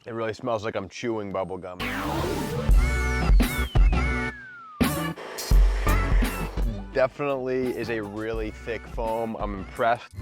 It really smells like I'm chewing bubble gum. Definitely is a really thick foam. I'm impressed.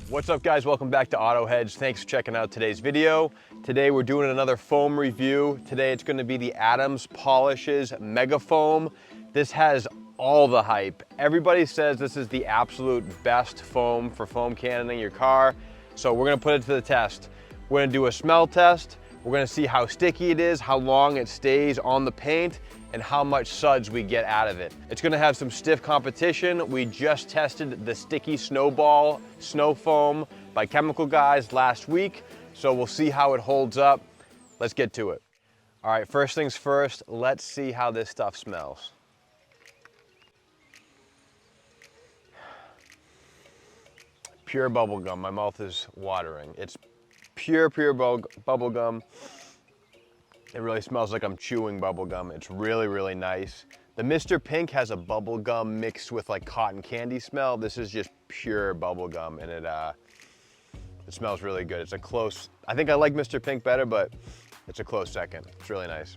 What's up guys, welcome back to Auto Hedge. Thanks for checking out today's video. Today we're doing another foam review. Today it's gonna be the Adams Polishes Mega Foam. This has all the hype. Everybody says this is the absolute best foam for foam cannoning your car. So we're gonna put it to the test. We're gonna do a smell test. We're gonna see how sticky it is, how long it stays on the paint, and how much suds we get out of it. It's gonna have some stiff competition. We just tested the Sticky Snowball Snow Foam by Chemical Guys last week, so we'll see how it holds up. Let's get to it. All right, first things first, let's see how this stuff smells. Pure bubble gum, my mouth is watering. It's pure bubble gum. It really smells like I'm chewing bubble gum. It's really nice. The Mr. Pink has a bubble gum mixed with like cotton candy smell. This is just pure bubble gum, and it smells really good. It's a close, I think I like Mr. Pink better, but it's a close second. It's really nice.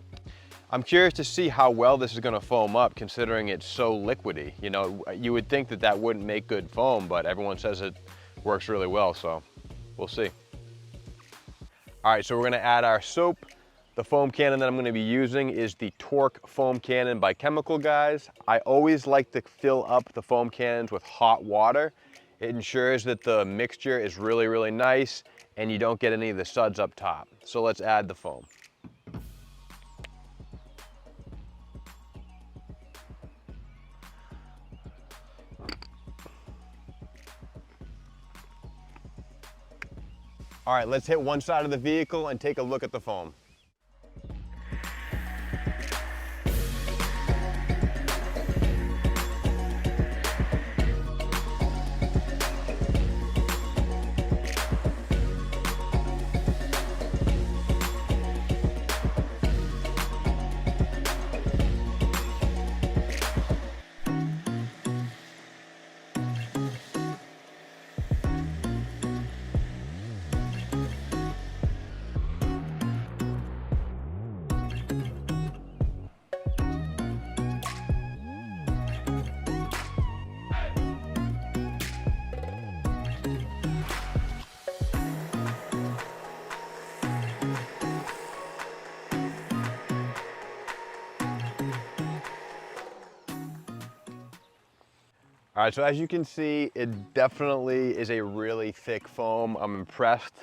I'm curious to see how well this is gonna foam up considering it's so liquidy. You know, you would think that that wouldn't make good foam, but everyone says it works really well, so we'll see. All right, so we're gonna add our soap. The foam cannon that I'm gonna be using is the Torque Foam Cannon by Chemical Guys. I always like to fill up the foam cannons with hot water. It ensures that the mixture is really nice and you don't get any of the suds up top. So let's add the foam. All right, let's hit one side of the vehicle and take a look at the foam. All right, so as you can see, it definitely is a really thick foam. I'm impressed.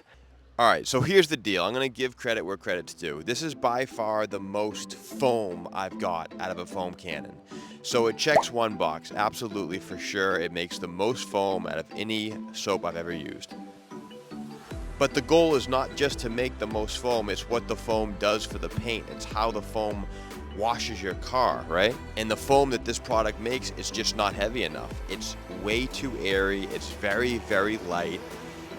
All right, so here's the deal. I'm gonna give credit where credit's due. This is by far the most foam I've got out of a foam cannon. So it checks one box, absolutely for sure. It makes the most foam out of any soap I've ever used. But the goal is not just to make the most foam, it's what the foam does for the paint. It's how the foam washes your car, right? And the foam that this product makes is just not heavy enough. It's way too airy, it's very light,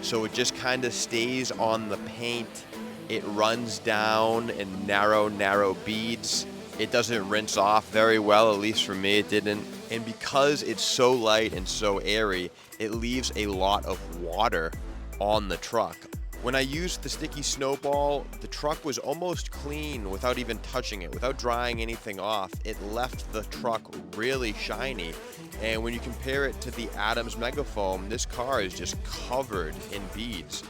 so it just kind of stays on the paint. It runs down in narrow beads. It doesn't rinse off very well, at least for me it didn't. And because it's so light and so airy, it leaves a lot of water on the truck. When I used the Sticky Snowball, the truck was almost clean without even touching it, without drying anything off. It left the truck really shiny. And when you compare it to the Adams Mega Foam, this car is just covered in beads.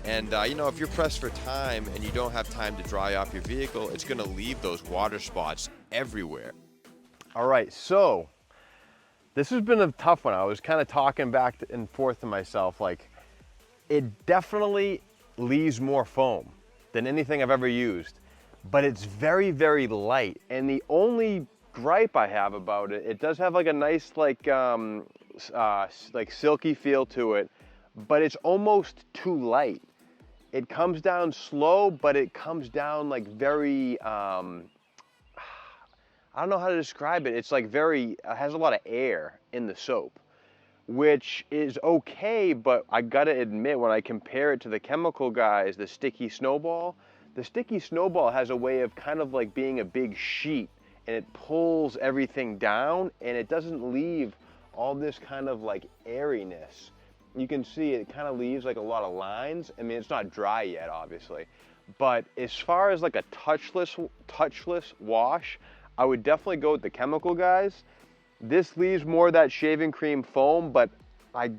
And you know, if you're pressed for time and you don't have time to dry off your vehicle, it's gonna leave those water spots everywhere. All right, so this has been a tough one. I was kind of talking back and forth to myself, like, it definitely leaves more foam than anything I've ever used, but it's very light. And the only gripe I have about it, it does have like a nice like silky feel to it, but it's almost too light. It comes down slow, but it comes down like very, I don't know how to describe it. It's like very, it has a lot of air in the soap, which is okay, but I gotta admit, when I compare it to the Chemical Guys, the Sticky Snowball has a way of kind of like being a big sheet, and it pulls everything down, and it doesn't leave all this kind of like airiness. you can see it kind of leaves like a lot of lines. I mean, it's not dry yet, obviously. But as far as like a touchless wash, I would definitely go with the Chemical Guys. This leaves more of that shaving cream foam, but I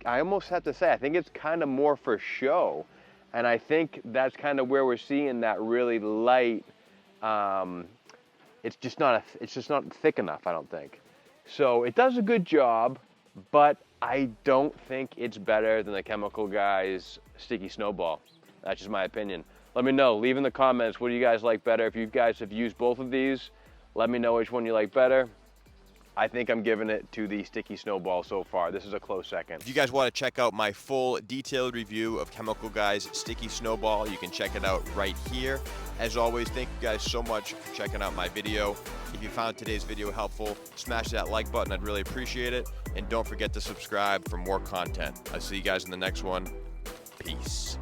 almost have to say, I think it's kind of more for show. And I think that's kind of where we're seeing that really light, it's just not thick enough, I don't think. So it does a good job, but I don't think it's better than the Chemical Guys Sticky Snowball. That's just my opinion. Let me know, leave in the comments, what do you guys like better? If you guys have used both of these, let me know which one you like better. I think I'm giving it to the Sticky Snowball so far. This is a close second. If you guys want to check out my full detailed review of Chemical Guys Sticky Snowball, you can check it out right here. As always, thank you guys so much for checking out my video. If you found today's video helpful, smash that like button. I'd really appreciate it. And don't forget to subscribe for more content. I'll see you guys in the next one. Peace.